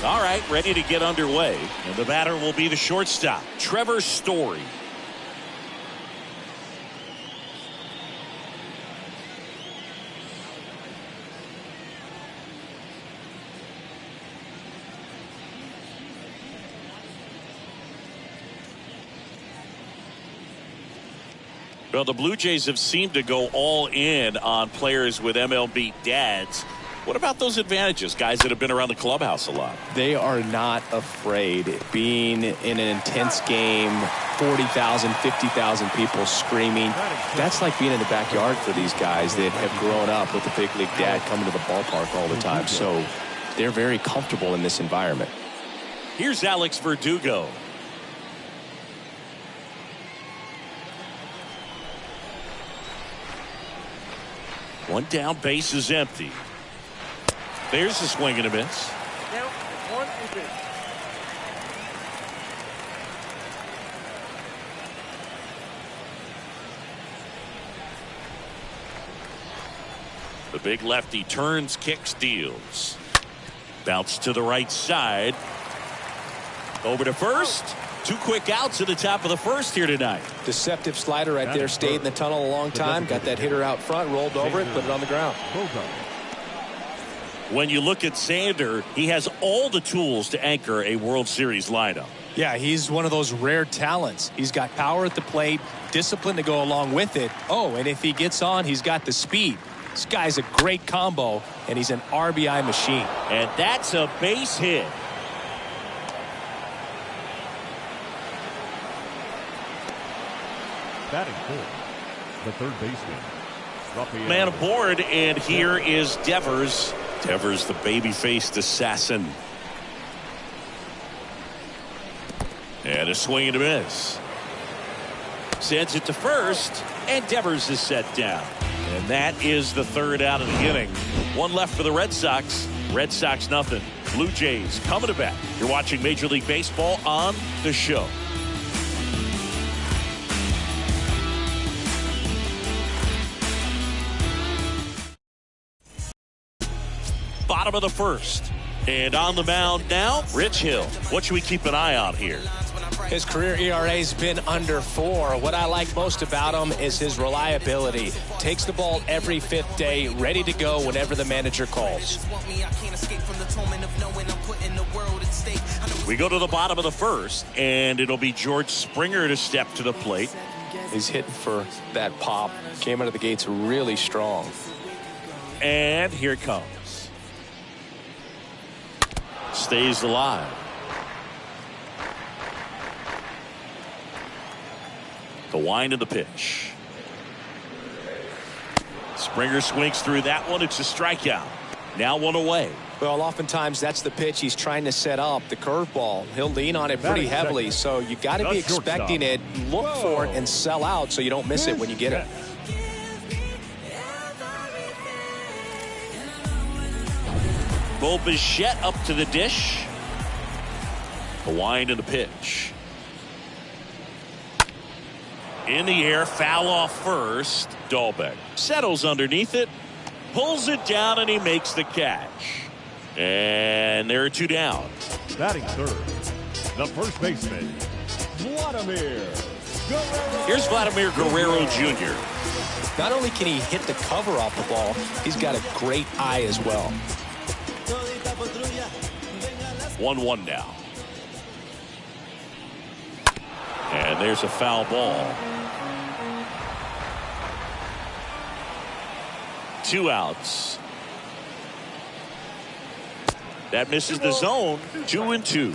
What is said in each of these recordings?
All right, ready to get underway. And the batter will be the shortstop, Trevor Story. Well, the Blue Jays have seemed to go all in on players with MLB dads. What about those advantages, guys that have been around the clubhouse a lot? They are not afraid. Being in an intense game, 40,000, 50,000 people screaming, that's like being in the backyard for these guys that have grown up with the big league dad coming to the ballpark all the time. So they're very comfortable in this environment. Here's Alex Verdugo. One down, base is empty. There's a swing and a miss. The big lefty turns, kicks, deals. Bounce to the right side. Over to first. 2 quick outs at the top of the first here tonight. Deceptive slider right there. Stayed in the tunnel a long time. Got that hitter out front. Rolled over it. Put it on the ground. When you look at Xander, he has all the tools to anchor a World Series lineup. Yeah, he's one of those rare talents. He's got power at the plate, discipline to go along with it. Oh, and if he gets on, he's got the speed. This guy's a great combo, and he's an RBI machine. And that's a base hit. Batting fourth, the third baseman. Man aboard, and here is Devers. Devers, the baby-faced assassin. And a swing and a miss. Sends it to first, and Devers is set down. And that is the third out of the inning. One left for the Red Sox. Red Sox nothing. Blue Jays coming to bat. You're watching Major League Baseball on The Show. Bottom of the first. And on the mound now, Rich Hill. What should we keep an eye on here? His career ERA's been under 4. What I like most about him is his reliability. Takes the ball every 5th day, ready to go whenever the manager calls. We go to the bottom of the first, and it'll be George Springer to step to the plate. He's hitting for that pop. Came out of the gates really strong. And here it comes. Stays alive. The wind of the pitch. Springer swings through that one. It's a strikeout. Now one away. Well, oftentimes that's the pitch he's trying to set up, the curveball. He'll lean on it pretty heavily, so you got to be expecting it, look for it, and sell out so you don't miss it when you get it. Bo Bichette up to the dish. The wind of the pitch. In the air, foul off first. Dahlbeck settles underneath it, pulls it down, and he makes the catch. And there are 2 down. Batting third, the first baseman, Vladimir Guerrero. Here's Vladimir Guerrero Jr. Not only can he hit the cover off the ball, he's got a great eye as well. 1-1 now. And there's a foul ball. 2 outs. That misses the zone. 2-2.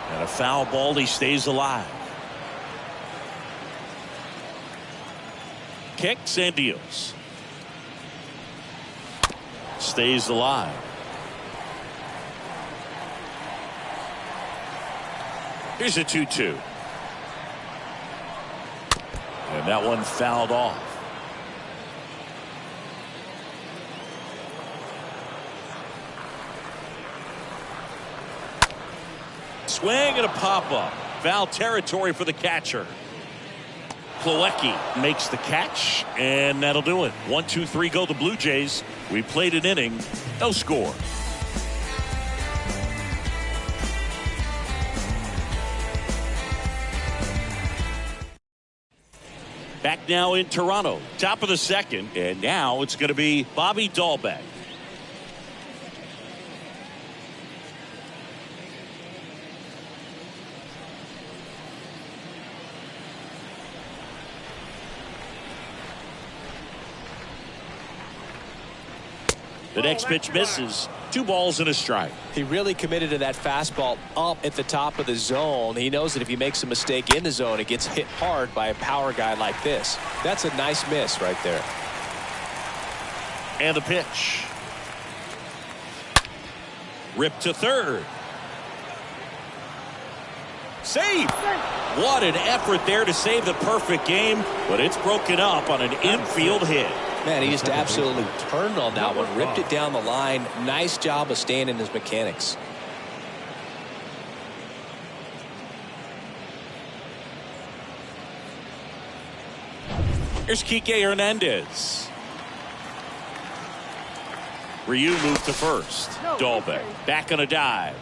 And a foul ball. He stays alive. Kicks and deals. Stays alive. Here's a 2-2. And that one fouled off. Swing and a pop-up. Foul territory for the catcher. Plawecki makes the catch, and that'll do it. 1, 2, 3 go the Blue Jays. We played an inning, no score. Back now in Toronto, top of the second, and now it's going to be Bobby Dahlbeck. The next pitch misses. 2 balls and a strike. He really committed to that fastball up at the top of the zone. He knows that if he makes a mistake in the zone, it gets hit hard by a power guy like this. That's a nice miss right there. And the pitch. Ripped to third. Save. What an effort there to save the perfect game, but it's broken up on an infield hit. Man, he just absolutely turned on that one, ripped it down the line. Nice job of staying in his mechanics. Here's Kike Hernandez. Ryu moved to first. Dahlbeck back on a dive.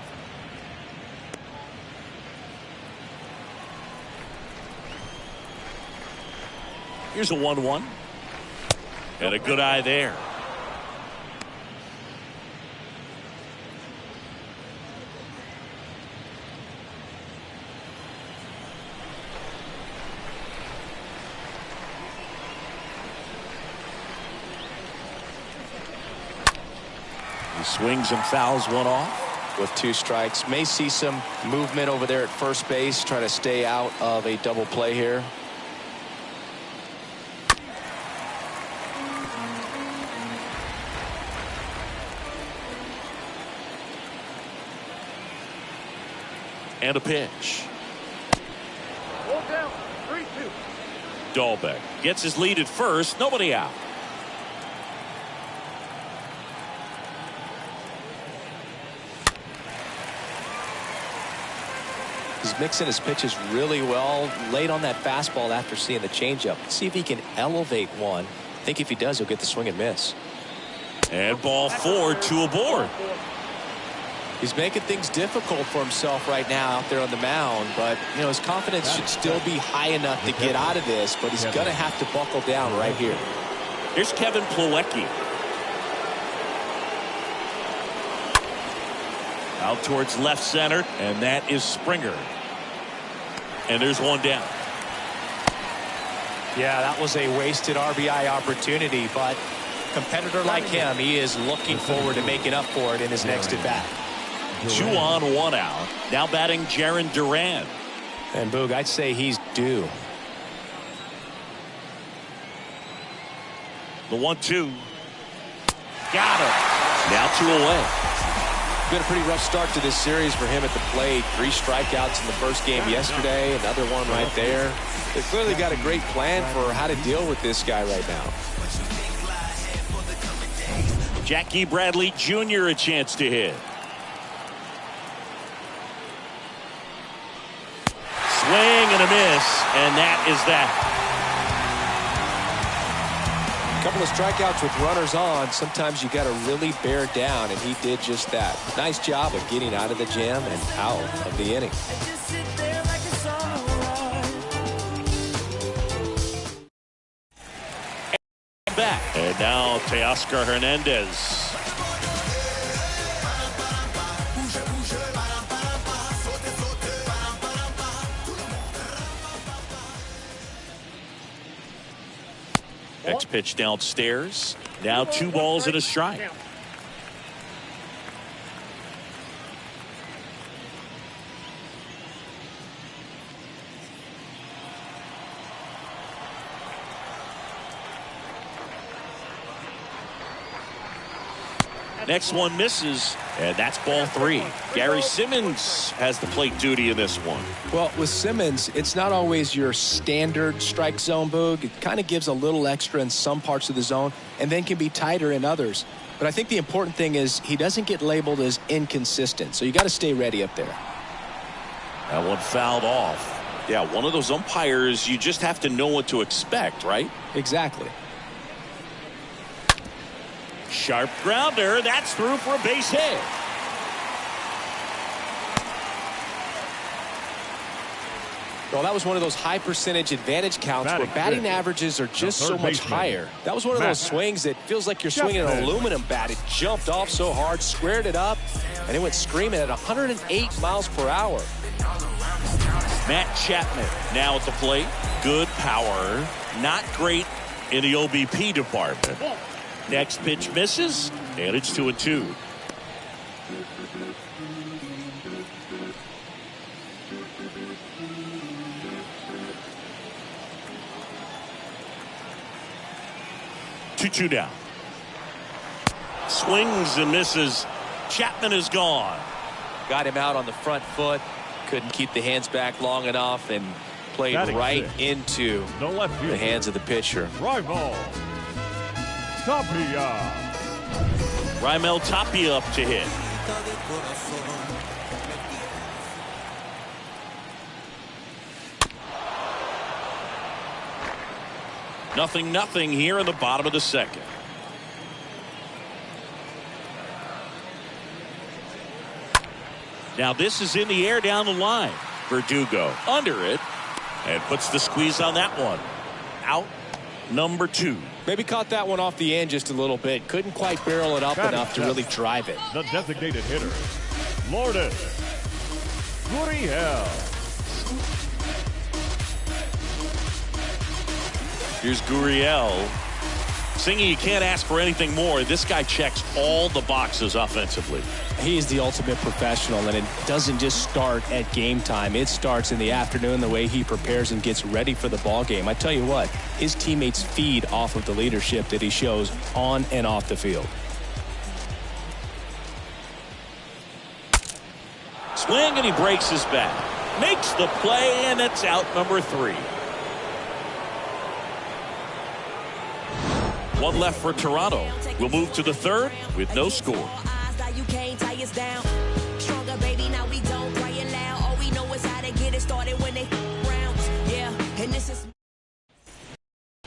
Here's a 1-1. And a good eye there. He swings and fouls one off. With 2 strikes. May see some movement over there at first base. Try to stay out of a double play here. And a pitch. Down, 3-2. Dahlbeck gets his lead at first. Nobody out. He's mixing his pitches really well. Late on that fastball after seeing the changeup. See if he can elevate one. I think if he does, he'll get the swing and miss. And ball 4, 2 aboard. He's making things difficult for himself right now out there on the mound, but you know his confidence should still be high enough to get out of this, but he's going to have to buckle down right here. Here's Kevin Plawecki. Out towards left center, and that is Springer. And there's one down. Yeah, that was a wasted RBI opportunity, but a competitor like him, he is looking forward to making up for it in his next at bat. 2 on, 1 out. Now batting Jarren Duran. And Boog, I'd say he's due. The 1-2. Got him. Now 2 away. Been a pretty rough start to this series for him at the plate. 3 strikeouts in the first game yesterday. Another one right there. They've clearly got a great plan for how to deal with this guy right now. Jackie Bradley Jr. a chance to hit. Swing and a miss, and that is that. A couple of strikeouts with runners on. Sometimes you got to really bear down, and he did just that. Nice job of getting out of the jam and out of the inning. Back. And now Teoscar Hernandez. Next pitch downstairs. Now 2 balls and a strike. Next one misses, and that's ball 3. Gary Simmons has the plate duty in this one. Well, with Simmons, it's not always your standard strike zone, Boog. It kind of gives a little extra in some parts of the zone and then can be tighter in others. But I think the important thing is he doesn't get labeled as inconsistent, so you got to stay ready up there. That one fouled off. Yeah, one of those umpires, you just have to know what to expect, right? Exactly. Sharp grounder. That's through for a base hit. Well, that was one of those high percentage advantage counts where batting averages are just so much higher. That was one of those swings that feels like you're swinging an aluminum bat. It jumped off so hard, squared it up, and it went screaming at 108 miles per hour. Matt Chapman now at the plate. Good power. Not great in the OBP department. Next pitch misses, and it's 2-2. Two down. Swings and misses. Chapman is gone. Got him out on the front foot. Couldn't keep the hands back long enough and played right into the hands of the pitcher. Raimel Tapia. Raimel Tapia up to hit. Nothing here in the bottom of the second. Now this is in the air down the line. Verdugo under it and puts the squeeze on that one. Out number 2. Maybe caught that one off the end just a little bit. Couldn't quite barrel it up enough to really drive it. The designated hitter, Lourdes Gurriel. Here's Gurriel. Singing, you can't ask for anything more. This guy checks all the boxes offensively. He is the ultimate professional, and it doesn't just start at game time. It starts in the afternoon, the way he prepares and gets ready for the ball game. I tell you what, his teammates feed off of the leadership that he shows on and off the field. Swing, and he breaks his bat. Makes the play, and it's out number 3. One left for Toronto. We'll move to the third with no score.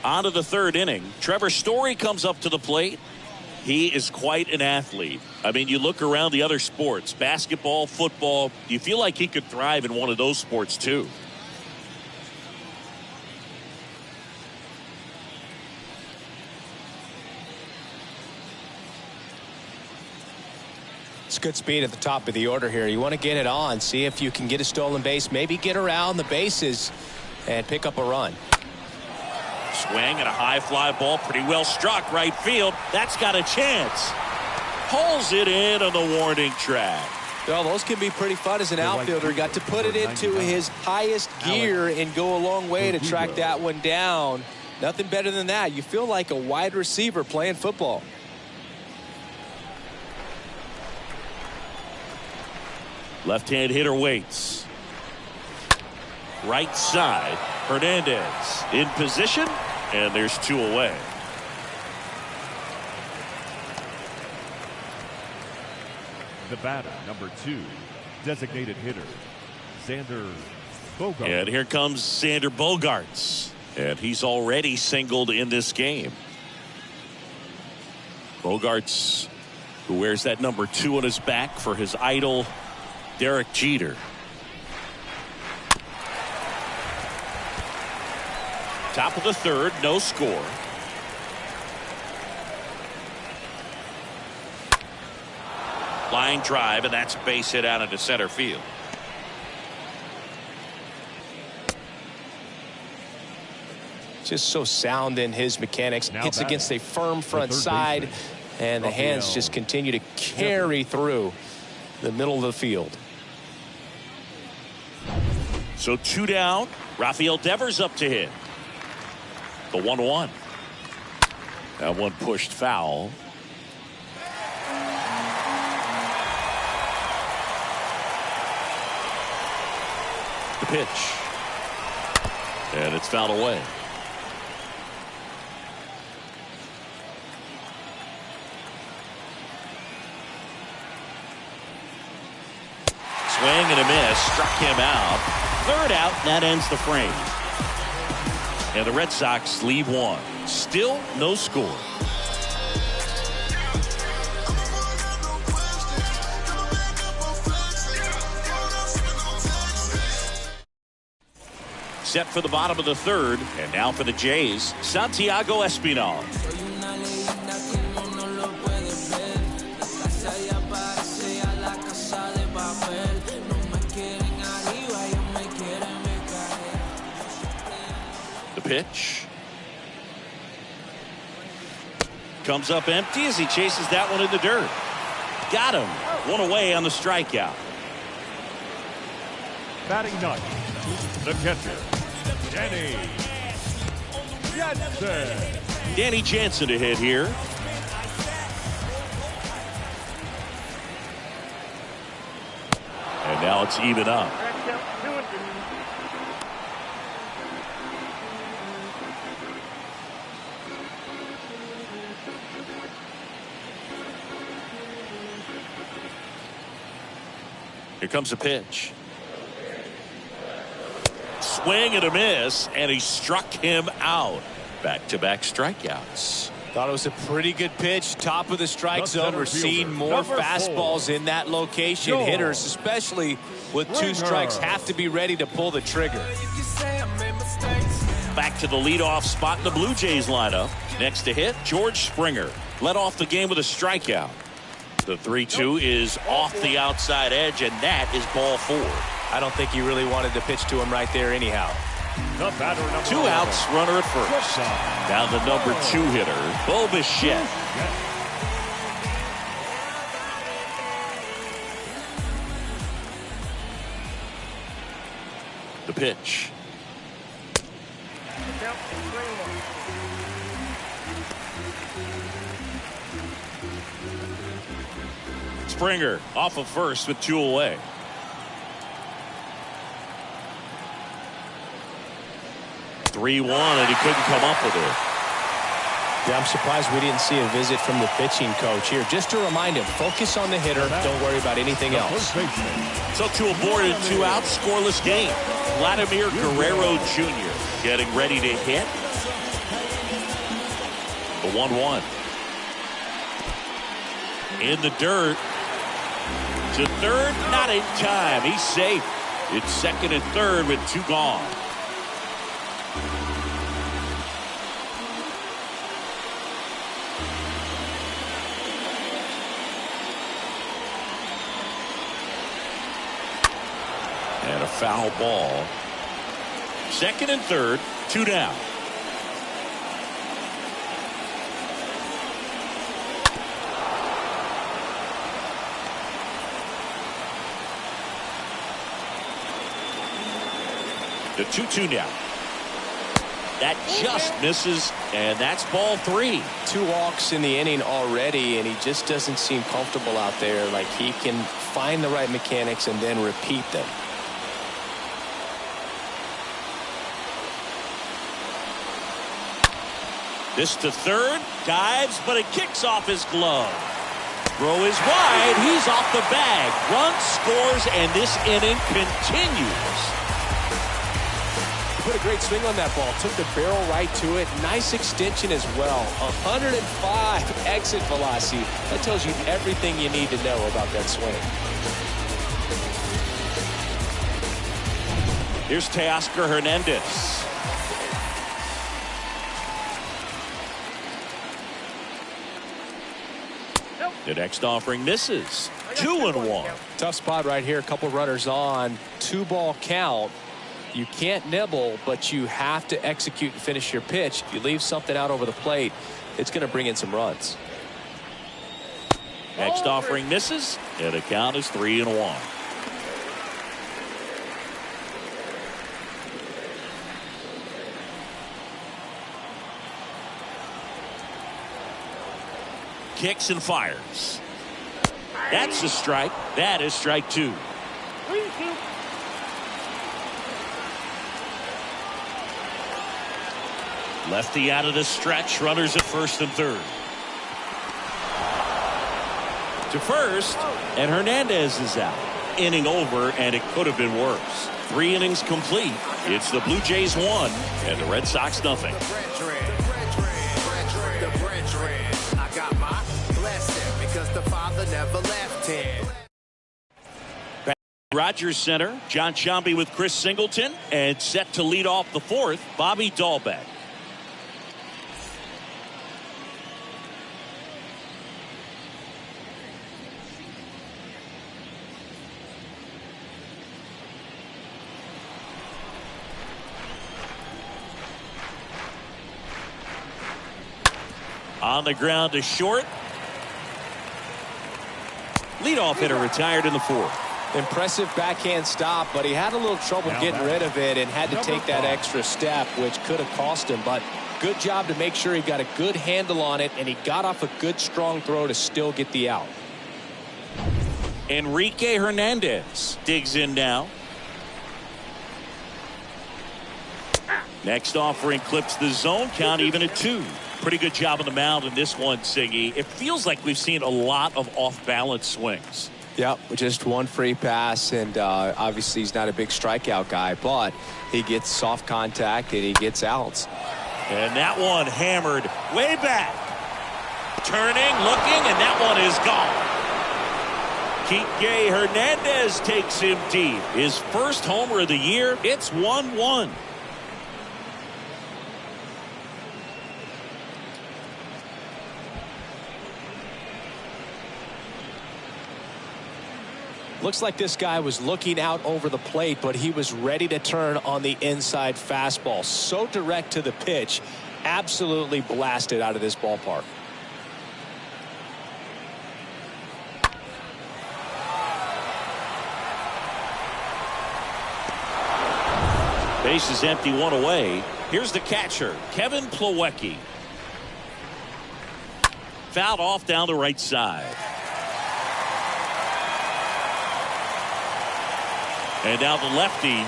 On to the third inning. Trevor Story comes up to the plate. He is quite an athlete. I mean, you look around the other sports, basketball, football, you feel like he could thrive in one of those sports too. It's good speed at the top of the order here. You want to get it on, see if you can get a stolen base, maybe get around the bases and pick up a run. Swing and a high fly ball, pretty well struck right field. That's got a chance. Pulls it in on the warning track. Well, those can be pretty fun as an outfielder. He got to put it into his highest gear and go a long way to track that one down. Nothing better than that. You feel like a wide receiver playing football. Left-hand hitter waits. Right side. Hernandez in position, and there's 2 away. The batter, number 2, designated hitter, Xander Bogaerts. And here comes Xander Bogaerts, and he's already singled in this game. Bogaerts, who wears that number 2 on his back for his idol, Derek Jeter. Top of the third, no score. Line drive, and that's a base hit out into center field. Just so sound in his mechanics. Hits against a firm front side, and the hands just continue to carry through the middle of the field. So 2 down. Rafael Devers up to hit. The 1-1. That one pushed foul. The pitch. And it's fouled away. Swing and a miss. Struck him out. Third out, that ends the frame. And the Red Sox leave one. Still no score. Set for the bottom of the third, and now for the Jays, Santiago Espinal. The pitch comes up empty as he chases that one in the dirt. Got him. One away on the strikeout. Batting ninth, the catcher, Danny Jansen. Danny Jansen to hit here. And now it's even up. Here comes a pitch. Swing and a miss, and he struck him out. Back-to-back strikeouts. Thought it was a pretty good pitch. Top of the strike zone. We're seeing more fastballs in that location. Hitters, especially with two strikes, have to be ready to pull the trigger. Back to the leadoff spot in the Blue Jays lineup. Next to hit, George Springer. Led off the game with a strikeout. The 3-2 is off the outside edge, and that is ball 4. I don't think he really wanted to pitch to him right there anyhow. The batter, number 2 outs, runner at first. Now the number 2 hitter, Bo Bichette. The pitch. Springer off of first with 2 away. (3-1) and he couldn't come up with it. Yeah, I'm surprised we didn't see a visit from the pitching coach here. Just to remind him, focus on the hitter. Don't worry about anything else. So to a boarded 2 out scoreless game. Vladimir Guerrero Jr. getting ready to hit. The 1-1. In the dirt. To third, not in time. He's safe. It's second and third with 2 gone. And a foul ball. Second and third, 2 down. The 2-2 now. That just misses, and that's ball 3. 2 walks in the inning already, and he just doesn't seem comfortable out there. Like he can find the right mechanics and then repeat them. This to third, dives, but it kicks off his glove. Throw is wide, he's off the bag. Run scores, and this inning continues. Put a great swing on that ball. Took the barrel right to it. Nice extension as well. 105 exit velocity. That tells you everything you need to know about that swing. Here's Teoscar Hernandez. The next offering misses. 2-1. Tough spot right here. A couple runners on. 2-ball count. You can't nibble, but you have to execute and finish your pitch. If you leave something out over the plate, it's going to bring in some runs. Next offering misses, and the count is 3-1. Kicks and fires. That's a strike. That is strike 2. Lefty out of the stretch. Runners at first and third. To first, and Hernandez is out. inning over, and it could have been worse. 3 innings complete. It's the Blue Jays 1 and the Red Sox nothing. I got my blessing because the Father never left him. Rogers Center, John Sciambi with Chris Singleton, and set to lead off the 4th, Bobby Dahlbeck. On the ground to short. Leadoff hitter retired in the 4th. Impressive backhand stop, but he had a little trouble getting rid of it and had to take that extra step, which could have cost him. But good job to make sure he got a good handle on it, and he got off a good, strong throw to still get the out. Enrique Hernandez digs in now. Next offering clips the zone count even at 2. Pretty good job on the mound in this one, Siggy. It feels like we've seen a lot of off-balance swings. Yep, just one free pass, and obviously he's not a big strikeout guy, but he gets soft contact and he gets outs. And that one hammered way back. Turning, looking, and that one is gone. Kike Hernandez takes him deep. His first homer of the year. It's 1-1. Looks like this guy was looking out over the plate, but he was ready to turn on the inside fastball. So direct to the pitch. Absolutely blasted out of this ballpark. Base is empty, 1 away. Here's the catcher, Kevin Plawecki. Fouled off down the right side. And now the lefty.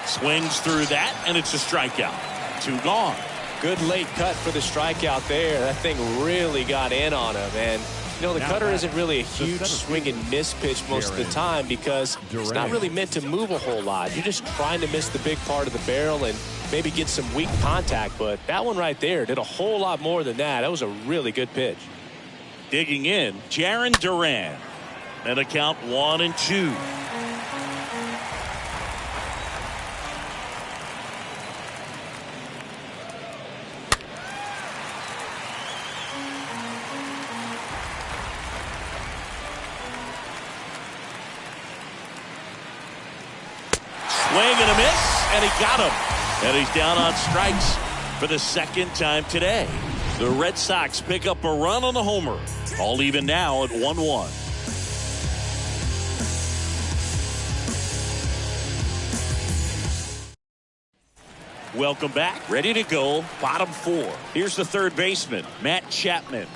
Swings through that, and it's a strikeout. 2 gone. Good late cut for the strikeout there. That thing really got in on him. And, you know, the cutter isn't really a huge swing and miss pitch most of the time because it's not really meant to move a whole lot. You're just trying to miss the big part of the barrel and maybe get some weak contact, but that one right there did a whole lot more than that. That was a really good pitch. Digging in, Jarren Duran. And a count 1-2. Swing and a miss, and he got him. And he's down on strikes for the 2nd time today. The Red Sox pick up a run on the homer. All even now at 1-1. Welcome back. Ready to go. Bottom 4. Here's the third baseman, Matt Chapman.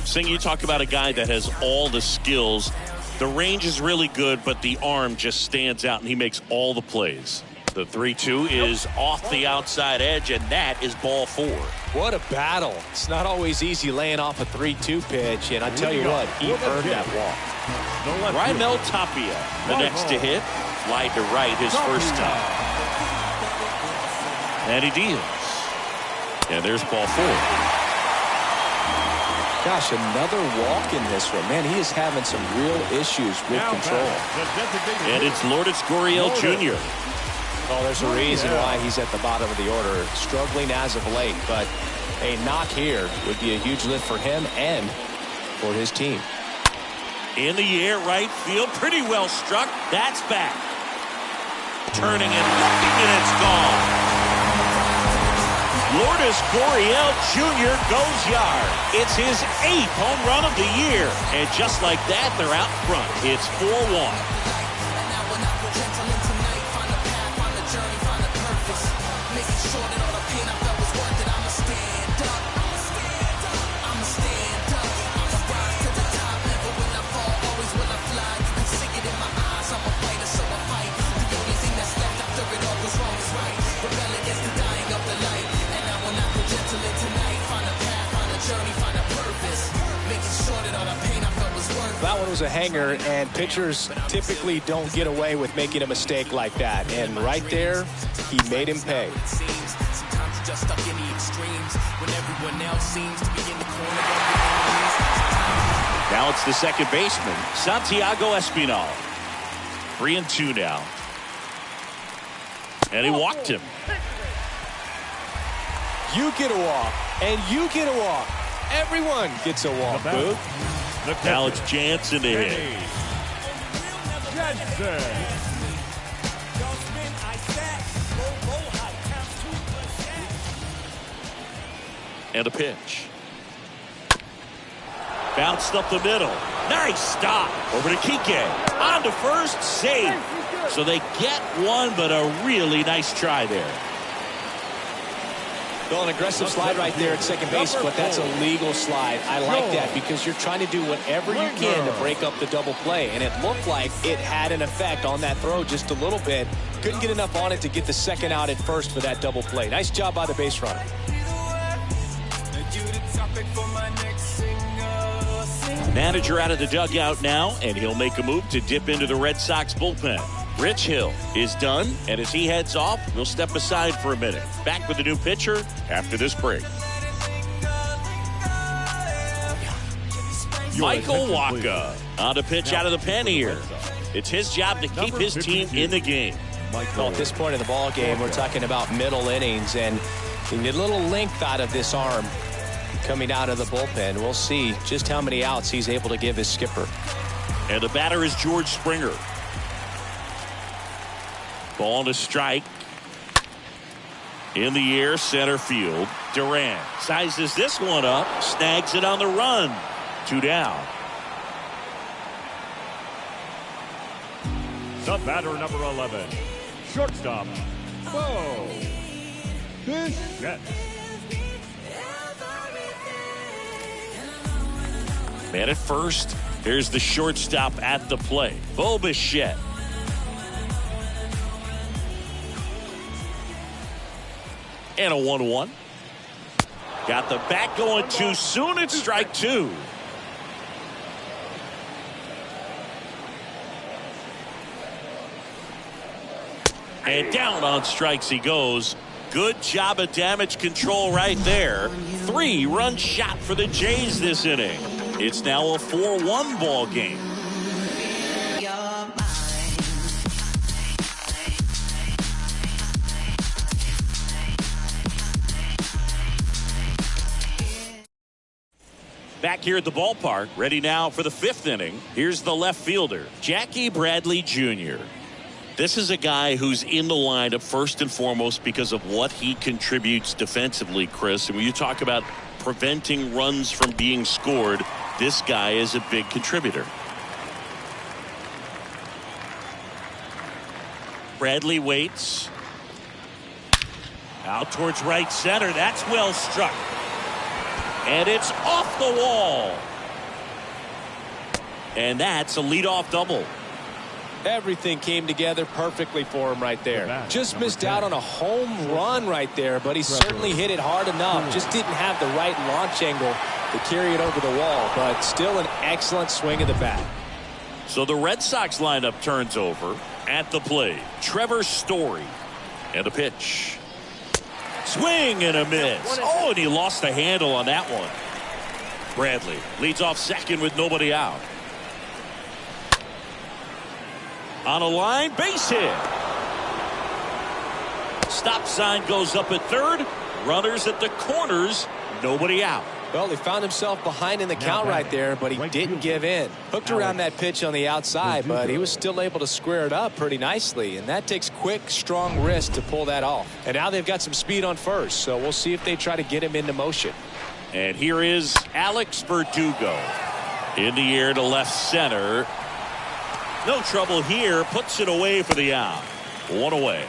Sing, you talk about a guy that has all the skills. The range is really good, but the arm just stands out, and he makes all the plays. The 3-2 is off the outside edge, and that is ball 4. What a battle. It's not always easy laying off a 3-2 pitch, and I tell you what, he earned that walk. Raimel Tapia, the next to hit. Fly to right his first time. And he deals. And there's ball 4. Gosh, another walk in this one. Man, he is having some real issues with control. And it's Lourdes Gurriel Jr. Oh, there's a reason why he's at the bottom of the order. Struggling as of late, but a knock here would be a huge lift for him and for his team. In the air, right field. Pretty well struck. That's back. Turning and looking, and it's gone. Lourdes Gurriel Jr. goes yard. It's his 8th home run of the year. And just like that, they're out front. It's 4-1. was a hanger, and pitchers typically don't get away with making a mistake like that. And right there, he made him pay. Just stuck in the extremes when everyone else seems to be in the corner. Now it's the second baseman, Santiago Espinal. 3-2 now. And he walked him. You get a walk, and you get a walk. Everyone gets a walk, Boo. Now it's Jansen to hit. And a pitch. Bounced up the middle. Nice stop. Over to Kike. On to first. Safe. So they get one, but a really nice try there. Well, an aggressive slide right there at second base, but that's a legal slide. I like that because you're trying to do whatever you can to break up the double play, and it looked like it had an effect on that throw just a little bit. Couldn't get enough on it to get the second out at first for that double play. Nice job by the base runner. Manager out of the dugout now, and he'll make a move to dip into the Red Sox bullpen. Rich Hill is done, and as he heads off, we'll step aside for a minute. Back with the new pitcher after this break. Michael Wacha on to pitch out of the pen here. It's his job to keep his team in the game. Well, at this point in the ball game, we're talking about middle innings, and you need a little length out of this arm coming out of the bullpen. We'll see just how many outs he's able to give his skipper. And the batter is George Springer. Ball to strike. In the air, center field. Duran sizes this one up, snags it on the run. 2 down. The batter, number 11, shortstop, Bo Bichette. Man at first. Here's the shortstop at the plate, Bo Bichette. And a 1-1. Got the bat going too soon. It's strike 2. And down on strikes he goes. Good job of damage control right there. 3-run shot for the Jays this inning. It's now a 4-1 ball game. Back here at the ballpark, ready now for the 5th inning. Here's the left fielder, Jackie Bradley Jr. This is a guy who's in the lineup first and foremost because of what he contributes defensively, Chris. And when you talk about preventing runs from being scored, this guy is a big contributor. Bradley waits. Out towards right center. That's well struck. And it's off the wall. And that's a leadoff double. Everything came together perfectly for him right there. Just missed out on a home run right there, but he certainly hit it hard enough. Just didn't have the right launch angle to carry it over the wall, but still an excellent swing of the bat. So the Red Sox lineup turns over at the plate. Trevor Story. And a pitch. Swing and a miss. Oh, and he lost the handle on that one. Bradley leads off second with nobody out. On a line, base hit. Stop sign goes up at third. Runners at the corners, nobody out. Well, he found himself behind in the count right there, but he didn't give in. Hooked around that pitch on the outside, but he was still able to square it up pretty nicely, and that takes quick, strong wrist to pull that off. And now they've got some speed on first, so we'll see if they try to get him into motion. And here is Alex Verdugo. In the air to left center. No trouble here. Puts it away for the out. 1 away.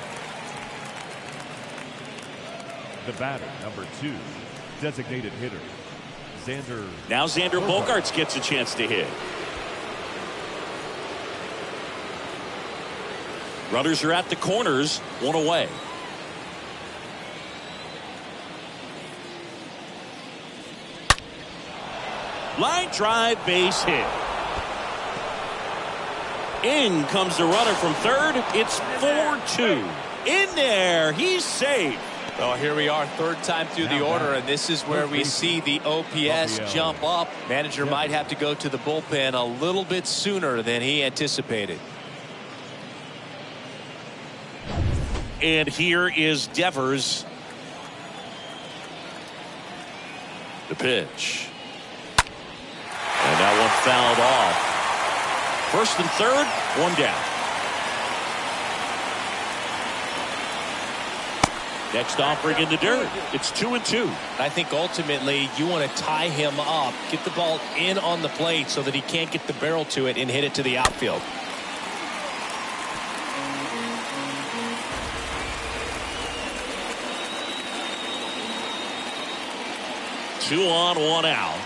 The batter, number 2, designated hitter, Xander. Now Xander Bogaerts gets a chance to hit. Runners are at the corners. 1 away. Line drive, base hit. In comes the runner from third. It's 4-2. In there. He's safe. Well, here we are, third time through the order, and this is where we see the OPS jump up. Manager might have to go to the bullpen a little bit sooner than he anticipated. And here is Devers. The pitch. And that one fouled off. First and third, one down. Next offering in the dirt. It's 2-2. I think ultimately you want to tie him up, get the ball in on the plate so that he can't get the barrel to it and hit it to the outfield. Two on, one out.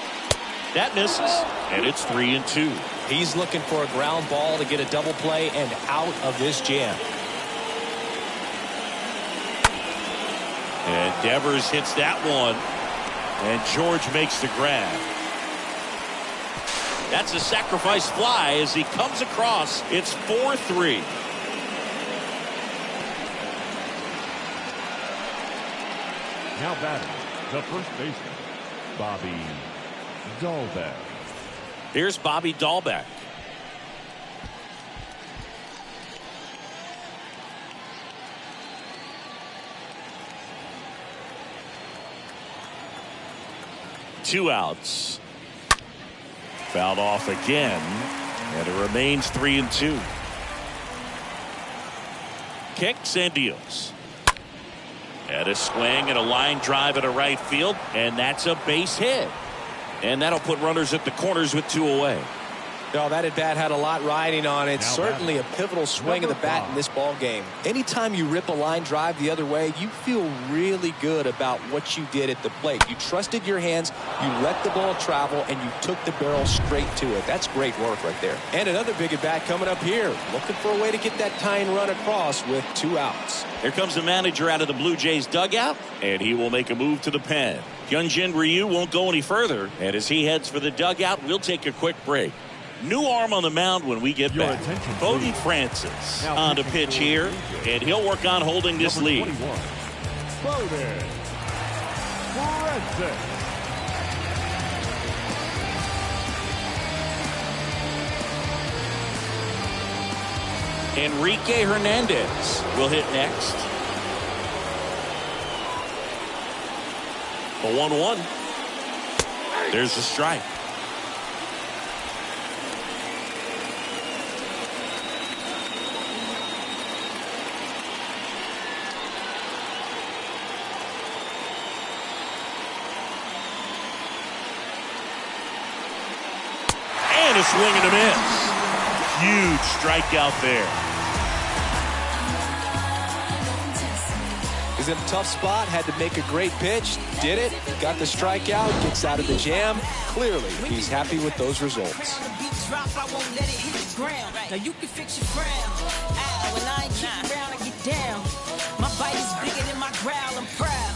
That misses, and it's 3-2. He's looking for a ground ball to get a double play and out of this jam. And Devers hits that one. And George makes the grab. That's a sacrifice fly as he comes across. It's 4-3. Now batting, the first baseman, Bobby Dahlbeck. Here's Bobby Dahlbeck. Two outs. Fouled off again, and it remains 3-2. Kicks and deals. And a swing and a line drive at a right field, and that's a base hit. And that'll put runners at the corners with two away. No, that at bat had a lot riding on it. Certainly a pivotal swing of the bat in this ball game. Anytime you rip a line drive the other way, you feel really good about what you did at the plate. You trusted your hands, you let the ball travel, and you took the barrel straight to it. That's great work right there. And another big at bat coming up here. Looking for a way to get that tying run across with two outs. Here comes the manager out of the Blue Jays dugout, and he will make a move to the pen. Hyunjin Ryu won't go any further, and as he heads for the dugout, we'll take a quick break. New arm on the mound when we get back. Bowden Francis on the pitch here, and he'll work on holding this lead. Bowden Francis. Enrique Hernandez will hit next. The 1-1. There's the strike. And a swing and a miss. Huge strikeout there. He's in a tough spot, had to make a great pitch, did it, got the strikeout, gets out of the jam. Clearly, he's happy with those results. Now you can fix your frown. When I ain't keep around, I get down. My bite is bigger than my growl, I'm proud.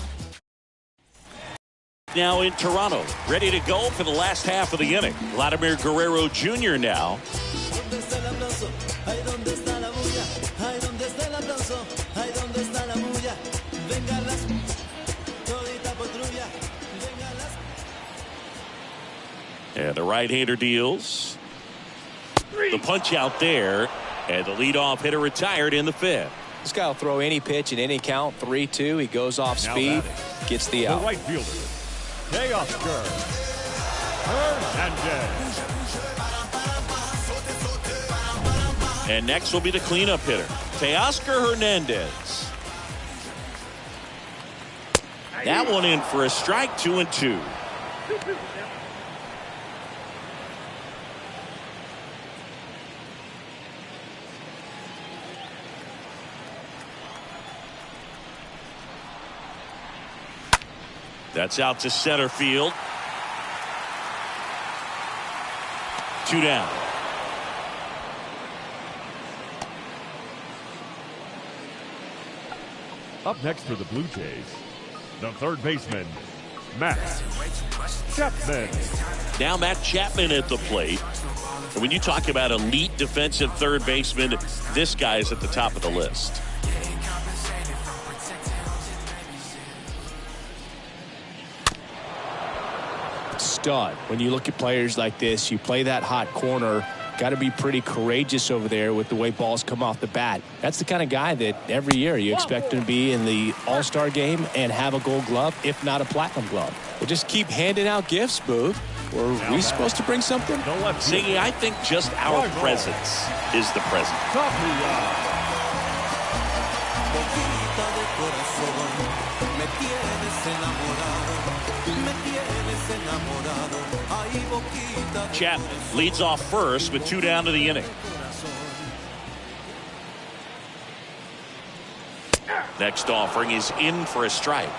Now in Toronto, ready to go for the last half of the inning. Vladimir Guerrero Jr. now. And the right-hander deals. The punch out there, and the leadoff hitter retired in the fifth. This guy will throw any pitch in any count. 3-2. He goes off speed, gets the out. The right fielder, Teoscar Hernandez. And next will be the cleanup hitter, Teoscar Hernandez. That one in for a strike, 2-2. That's out to center field. 2 down. Up next for the Blue Jays, the third baseman, Matt Chapman. Now Matt Chapman at the plate. And when you talk about elite defensive third baseman, this guy is at the top of the list. Stud. When you look at players like this, you play that hot corner, got to be pretty courageous over there with the way balls come off the bat. That's the kind of guy that every year you expect him to be in the All-Star game and have a Gold Glove, if not a Platinum Glove. We'll just keep handing out gifts, Boog. Were we supposed to bring something? Ziggy, I think just our presence is the present. Chapman leads off first with 2 down to the inning. Next offering is in for a strike.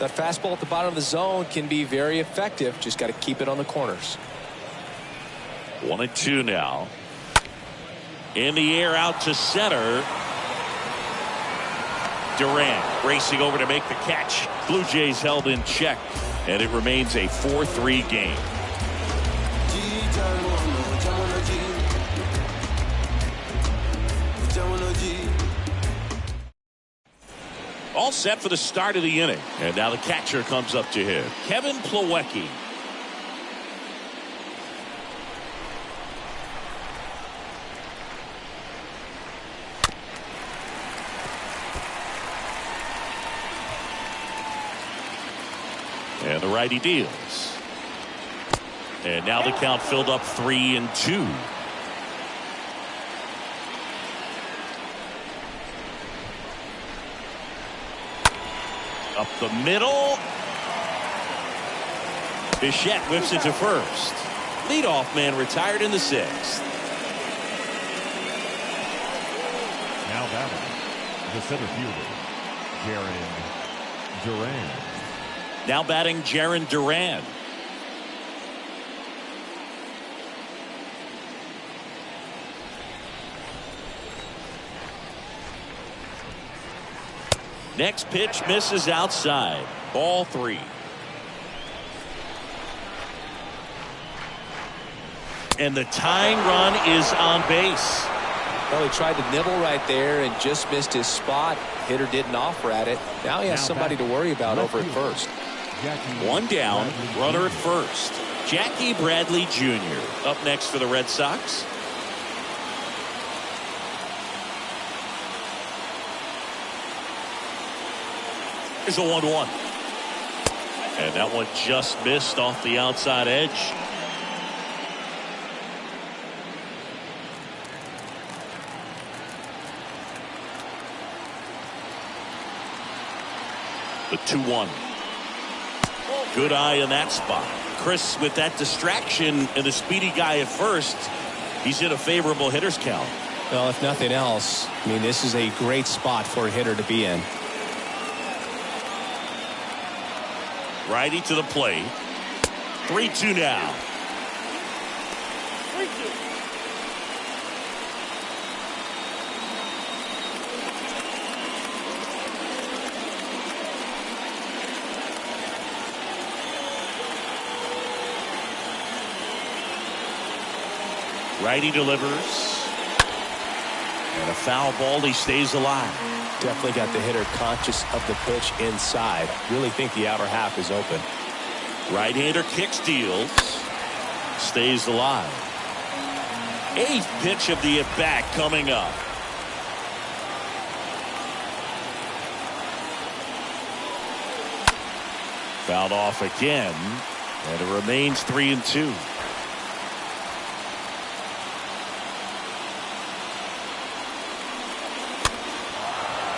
That fastball at the bottom of the zone can be very effective. Just got to keep it on the corners. 1-2 now. In the air out to center. Durant racing over to make the catch. Blue Jays held in check, and it remains a 4-3 game. All set for the start of the inning. And now the catcher comes up to him. Kevin Plawecki. And the righty deals. And now the count filled up 3-2. Up the middle. Bichette whips it to first. Leadoff man retired in the 6th. Now batting, the center fielder, Jarren Duran. Now batting Jarren Duran. Next pitch misses outside. Ball 3. And the tying run is on base. Well, he tried to nibble right there and just missed his spot. Hitter didn't offer at it. Now he has somebody to worry about over at first. 1 down, runner at first. Jackie Bradley Jr. up next for the Red Sox. Here's a 1-1. And that one just missed off the outside edge. The 2-1. Good eye in that spot. Chris, with that distraction and the speedy guy at first, he's in a favorable hitter's count. Well, if nothing else, I mean, this is a great spot for a hitter to be in. Righty to the plate. 3-2 now. Righty delivers. And a foul ball. He stays alive. Definitely got the hitter conscious of the pitch inside. Really think the outer half is open. Right-hander kick steals. Stays alive. 8th pitch of the at-bat coming up. Fouled off again. And it remains 3-2.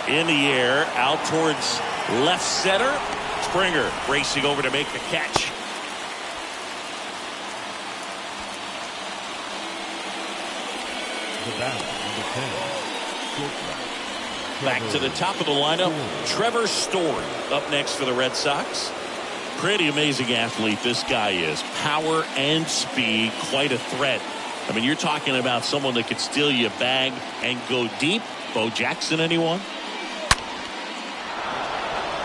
In the air, out towards left center. Springer racing over to make the catch. Back to the top of the lineup, Trevor Story up next for the Red Sox. Pretty amazing athlete this guy is. Power and speed, quite a threat I mean, you're talking about someone that could steal you a bag and go deep. Bo Jackson, anyone?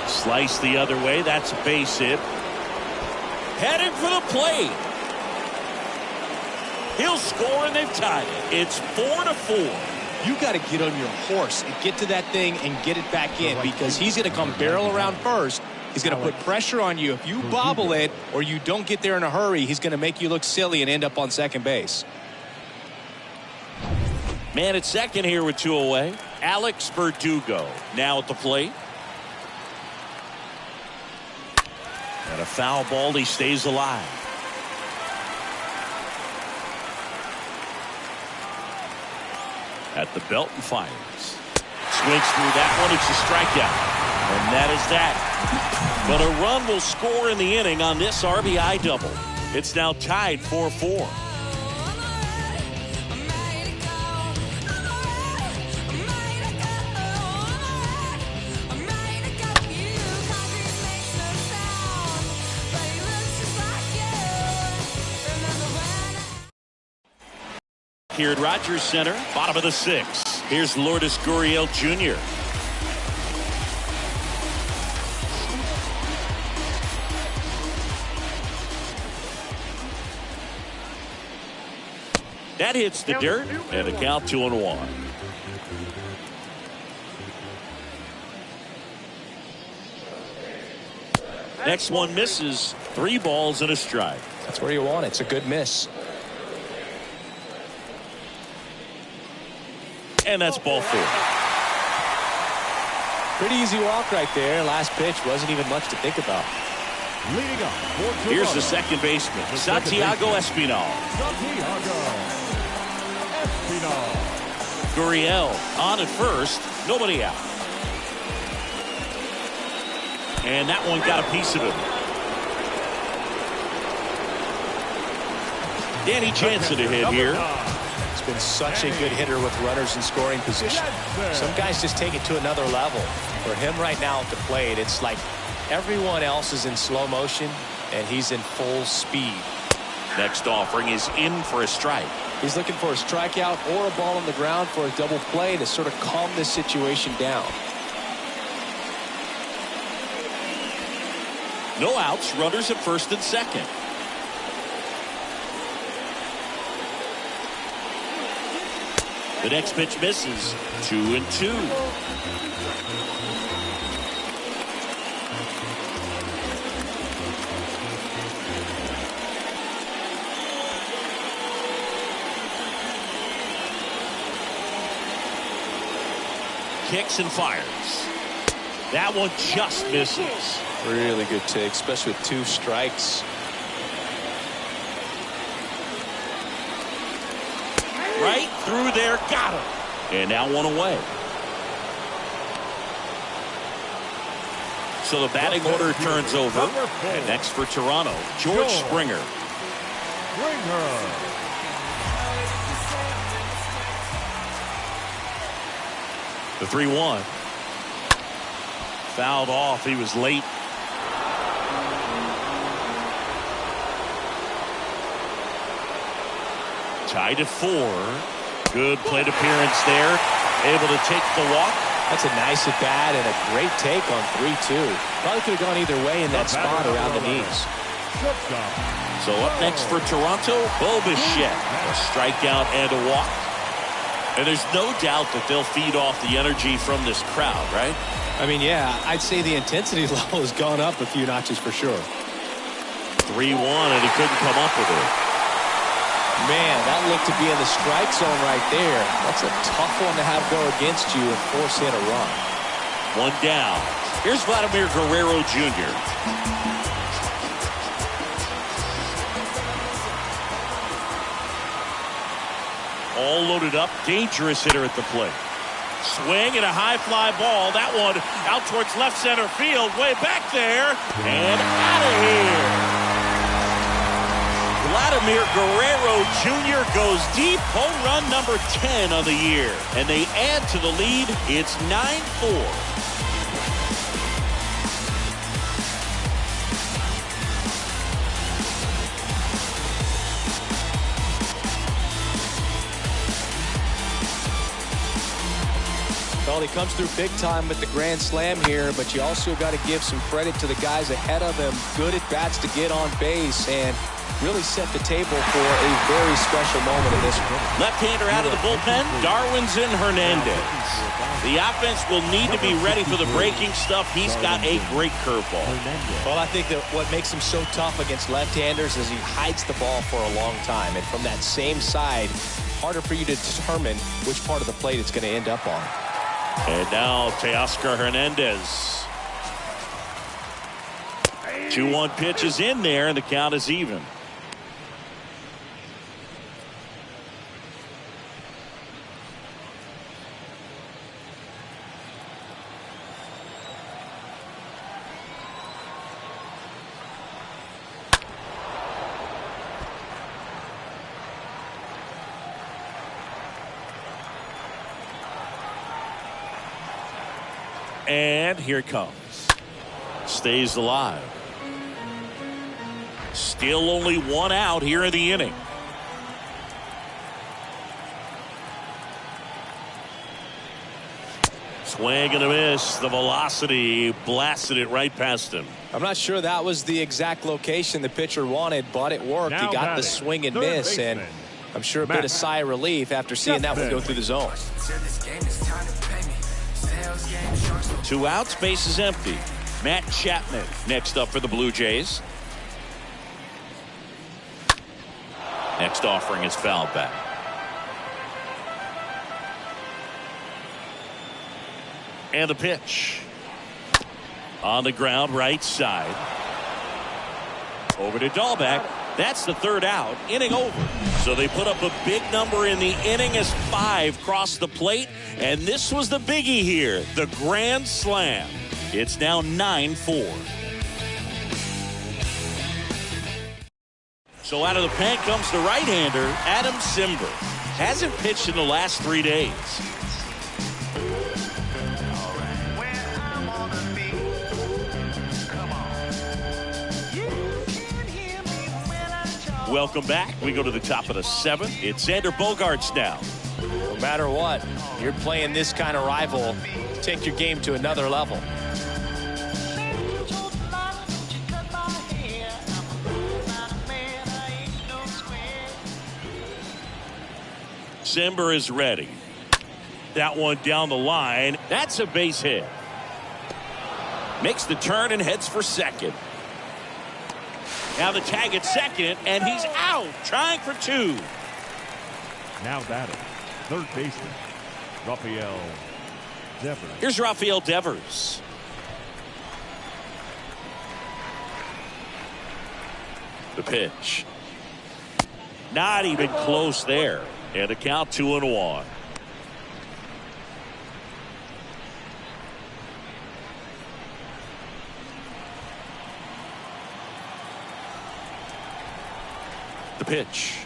Slice the other way. That's a base hit. Headed for the plate. He'll score, and they've tied it. It's 4-4. You got to get on your horse and get to that thing and get it back in, because he's going to come barrel around first. He's going to put pressure on you. If you bobble it or you don't get there in a hurry, he's going to make you look silly and end up on second base. Man at second here with 2 away. Alex Verdugo now at the plate. And a foul ball. He stays alive. At the belt and fires. Swings through that one. It's a strikeout. And that is that. But a run will score in the inning on this RBI double. It's now tied 4-4. Here at Rogers Center, bottom of the 6th. Here's Lourdes Gurriel Jr. That hits the dirt, and a count 2-1. Next one misses. 3 balls and a strike. That's where you want it. It's a good miss. And that's ball 4. Pretty easy walk right there. Last pitch wasn't even much to think about. Leading up for Toronto. Here's the second baseman, Santiago Espinal. Gurriel on at first. Nobody out. And that one got a piece of it. Danny Jansen to hit here. He's been such a good hitter with runners in scoring position. Some guys just take it to another level. For him right now at the plate, it's like everyone else is in slow motion and he's in full speed. Next offering is in for a strike. He's looking for a strikeout or a ball on the ground for a double play to sort of calm this situation down. No outs, runners at first and second. The next pitch misses. 2-2. Kicks and fires. That one just misses. Really good take, especially with 2 strikes. Right through there, got him. And now 1 away. So the batting order turns over. And next for Toronto, George Springer. The 3-1. Fouled off. He was late. Tied at 4. Good plate appearance there. Able to take the walk. That's a nice at bat and a great take on 3-2. Probably could have gone either way in that spot around the knees. So up next for Toronto, Bo Bichette. A strikeout and a walk. And there's no doubt that they'll feed off the energy from this crowd, right? I mean, yeah, I'd say the intensity level has gone up a few notches for sure. 3-1, and he couldn't come up with it. Man, that looked to be in the strike zone right there. That's a tough one to have go against you and force hit a run. 1 down. Here's Vladimir Guerrero Jr. All loaded up, dangerous hitter at the plate. Swing and a high fly ball. That one out towards left center field, way back there, and out of here. Vladimir Guerrero Jr. goes deep. Home run number 10 of the year. And they add to the lead. It's 9-4. Well, he comes through big time with the grand slam here, but you also got to give some credit to the guys ahead of him. Good at bats to get on base and really set the table for a very special moment in this one. Left-hander out of the bullpen, Darwinzon Hernandez. The offense will need to be ready for the breaking stuff. He's got a great curveball. Well, I think that what makes him so tough against left-handers is he hides the ball for a long time. And from that same side, harder for you to determine which part of the plate it's going to end up on. And now Teoscar Hernandez. 2-1 pitch is in there, and the count is even. And here it comes. Stays alive. Still only one out here in the inning. Swing and a miss. The velocity blasted it right past him. I'm not sure that was the exact location the pitcher wanted, but it worked. He got the swing and miss, and I'm sure a bit of sigh of relief after seeing that one go through the zone. 2 outs, base is empty. Matt Chapman next up for the Blue Jays. Next offering is fouled back. And the pitch. On the ground, right side. Over to Dahlbeck. That's the 3rd out. Inning over. So they put up a big number in the inning as 5 crossed the plate. And this was the biggie here. The grand slam. It's now 9-4. So out of the pen comes the right-hander, Adam Simber. Hasn't pitched in the last 3 days. Welcome back. We go to the top of the 7th. It's Xander Bogaerts now. No matter what, you're playing this kind of rival, take your game to another level. Simber is ready. That one down the line. That's a base hit. Makes the turn and heads for second. Now the tag at second, and he's out, trying for 2. Now batting, third baseman, Rafael Devers. Here's Rafael Devers. The pitch. Not even close there. And the count 2-1. The pitch.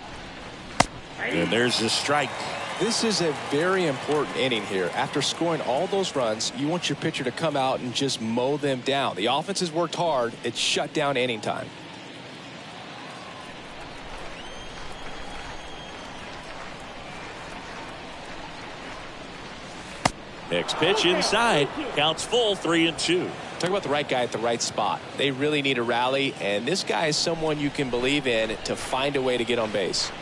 And there's the strike. This is a very important inning here. After scoring all those runs, you want your pitcher to come out and just mow them down. The offense has worked hard. It's shut down inning time. Next pitch inside. Counts full, 3-2. Talk about the right guy at the right spot. They really need a rally, and this guy is someone you can believe in to find a way to get on base.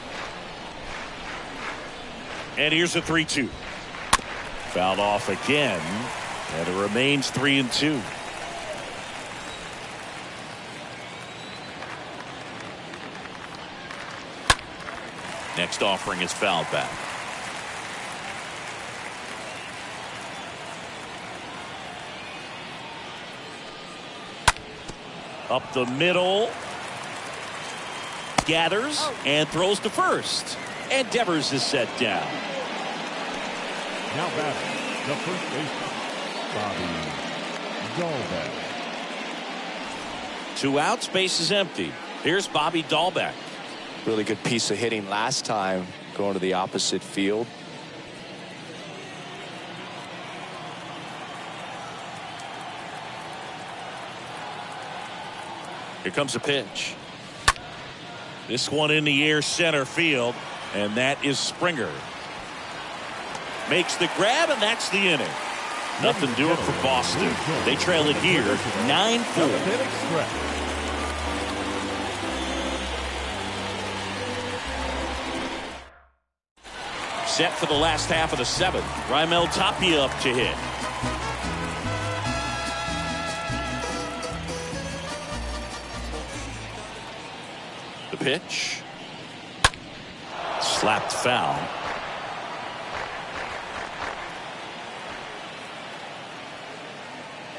And here's a 3-2. Fouled off again, and it remains 3-2. Next offering is fouled back. Up the middle. Gathers and throws to first. And Devers is set down. Now batting, the first baseman, Bobby Dahlbeck. 2 outs, base is empty. Here's Bobby Dahlbeck. Really good piece of hitting last time, going to the opposite field. Here comes a pitch. This one in the air, center field, and that is Springer. Makes the grab, and that's the inning. Nothing doing for Boston. They trail it here 9-4. Set for the last half of the seventh. Raimel Tapia up to hit. The pitch. Slapped foul.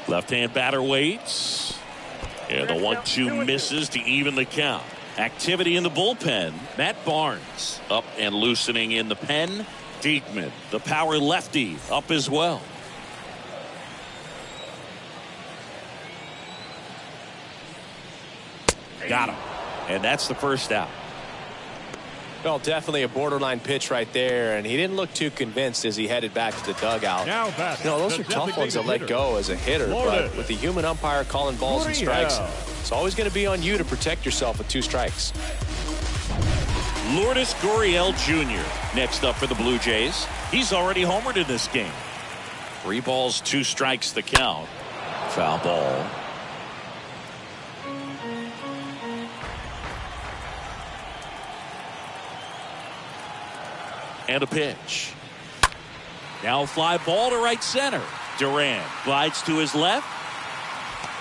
Left-hand batter waits. And the 1-2 misses to even the count. Activity in the bullpen. Matt Barnes up and loosening in the pen. Diekman, the power lefty, up as well. Got him. And that's the first out. Well, definitely a borderline pitch right there, and he didn't look too convinced as he headed back to the dugout. Now those are tough ones to let go as a hitter, but with the human umpire calling balls and strikes, it's always going to be on you to protect yourself with 2 strikes. Lourdes Gurriel Jr. next up for the Blue Jays. He's already homered in this game. 3 balls, 2 strikes the count. Foul ball. And a pitch. Now a fly ball to right center. Duran glides to his left.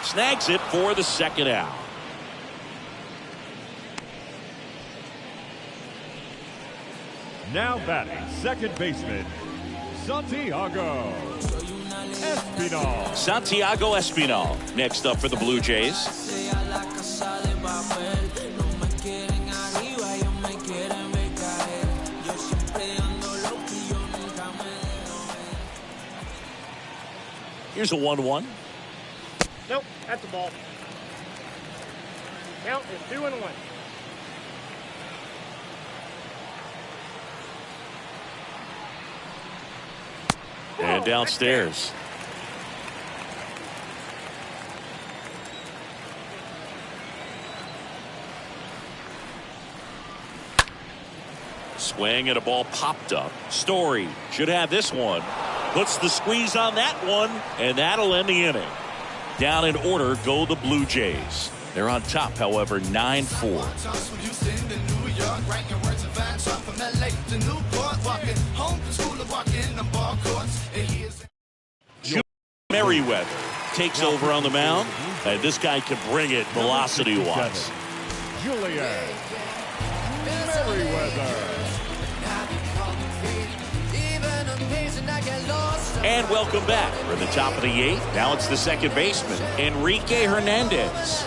Snags it for the second out. Now batting, second baseman, Santiago Espinal. Santiago Espinal next up for the Blue Jays. Here's a 1-1. Nope, that's the ball. Count is 2-1. And downstairs. Swing and a ball popped up. Story should have this one. Puts the squeeze on that one, and that'll end the inning. Down in order go the Blue Jays. They're on top, however, 9-4. Merriweather takes over on the mound, and this guy can bring it velocity-wise. Julian Merriweather. And welcome back. We're in the top of the 8th. Now it's the second baseman, Enrique Hernandez.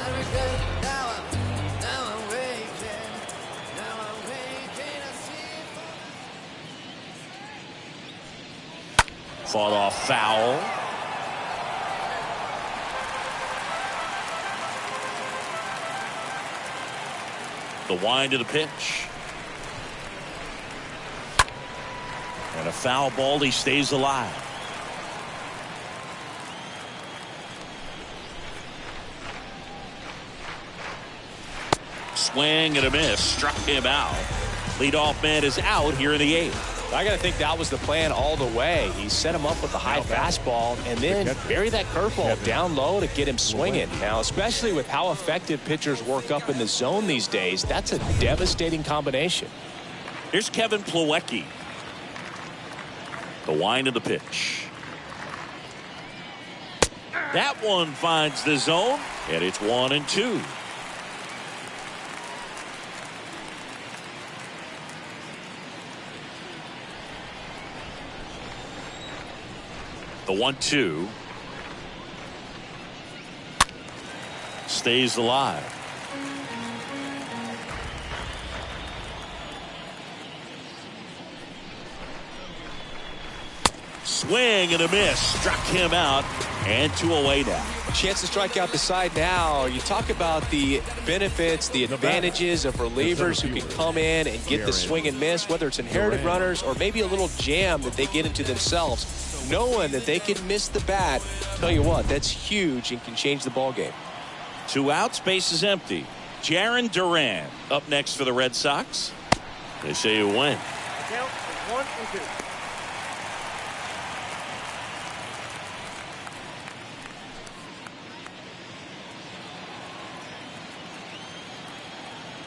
Fought off foul. The wind of the pitch. And a foul ball. He stays alive. Swing and a miss. Struck him out. Leadoff man is out here in the 8th. I got to think that was the plan all the way. He set him up with the high fastball and then bury that curveball down low to get him swinging. Now, especially with how effective pitchers work up in the zone these days, that's a devastating combination. Here's Kevin Plawecki. The wind of the pitch. That one finds the zone, and it's 1-2. The 1-2 stays alive. Swing and a miss. Struck him out. And 2 away now. A chance to strike out the side now. You talk about the benefits, the advantages of relievers who can come in and get the swing and miss, whether it's inherited runners or maybe a little jam that they get into themselves. Knowing that they can miss the bat, tell you what, that's huge and can change the ball game. 2 outs, base is empty. Jarren Duran up next for the Red Sox. They say you win. Count is 1-2.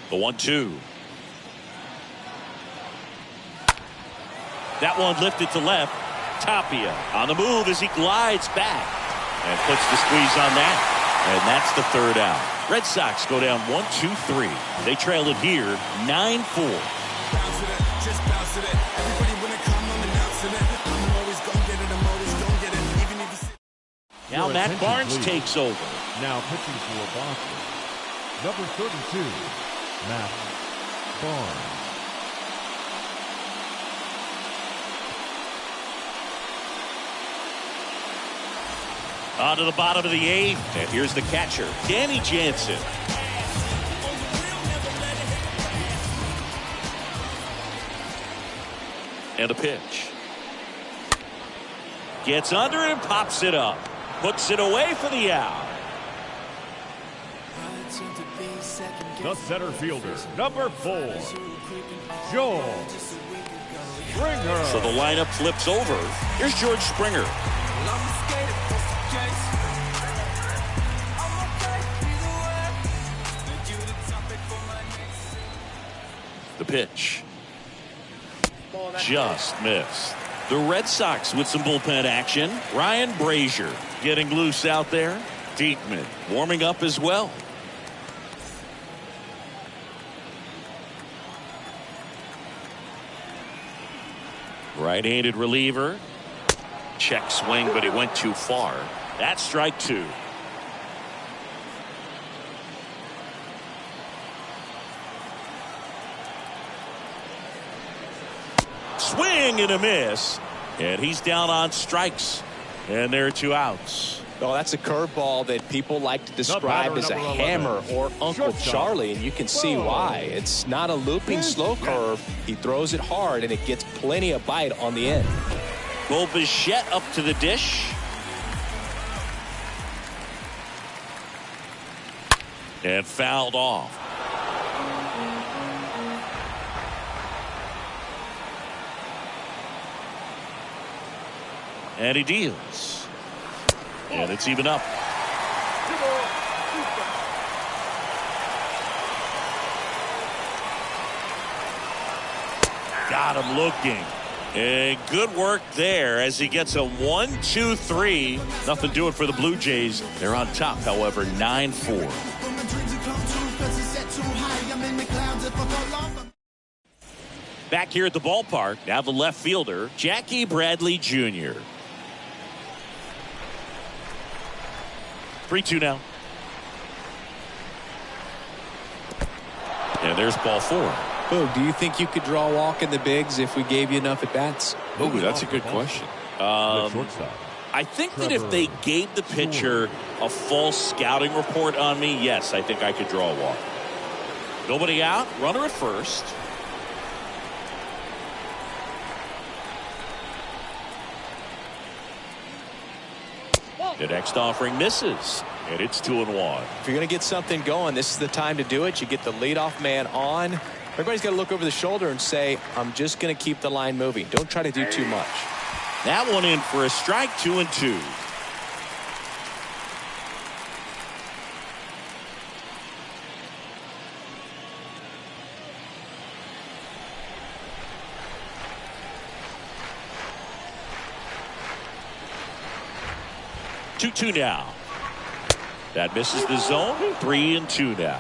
The 1-2. That one lifted to left. Tapia on the move as he glides back and puts the squeeze on that. And that's the third out. Red Sox go down 1-2-3. They trail it here 9-4. Now Matt Barnes takes over. Now pitching for Boston, number 32, Matt Barnes. On to the bottom of the eighth. And here's the catcher, Danny Jansen. And a pitch. Gets under it and pops it up. Puts it away for the out. The center fielder, number 4, George Springer. So the lineup flips over. Here's George Springer. The pitch. Just missed. The Red Sox with some bullpen action. Ryan Brazier getting loose out there. Diekman warming up as well. Right-handed reliever. Check swing, but he went too far. That's strike 2. Swing and a miss. And he's down on strikes. And there are 2 outs. Oh, that's a curveball that people like to describe as a hammer or Uncle Charlie, and you can see why. It's not a looping slow curve. He throws it hard, and it gets plenty of bite on the end. Bo Bichette up to the dish. And fouled off. And he deals. And it's even up. Got him looking. And good work there as he gets a 1-2-3. Nothing doing for the Blue Jays. They're on top, however, 9-4. Back here at the ballpark, now the left fielder, Jackie Bradley Jr. 3-2 now. And there's ball 4. Boog, do you think you could draw a walk in the bigs if we gave you enough at bats? Oh, that's a good question. I think that if they gave the pitcher a full scouting report on me, yes, I think I could draw a walk. Nobody out, runner at first. The next offering misses, and it's 2-1. If you're going to get something going, this is the time to do it. You get the leadoff man on. Everybody's got to look over the shoulder and say, I'm just going to keep the line moving. Don't try to do too much. That one in for a strike, 2-2. Two now. That misses the zone. 3-2 now.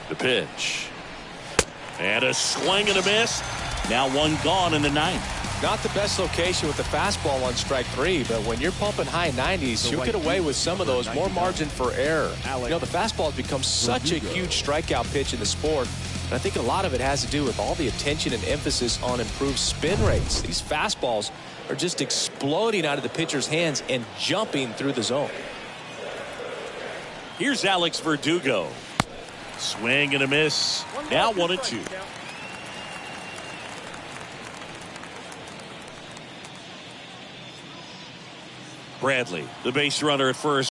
The pitch. And a swing and a miss. Now one gone in the ninth. Not the best location with the fastball on strike 3, but when you're pumping high 90s, you'll get away with some of those. More margin for error. You know, the fastball has become such a huge strikeout pitch in the sport. And I think a lot of it has to do with all the attention and emphasis on improved spin rates. These fastballs are just exploding out of the pitcher's hands and jumping through the zone. Here's Alex Verdugo. Swing and a miss. Now 1-2. Bradley, the base runner at first.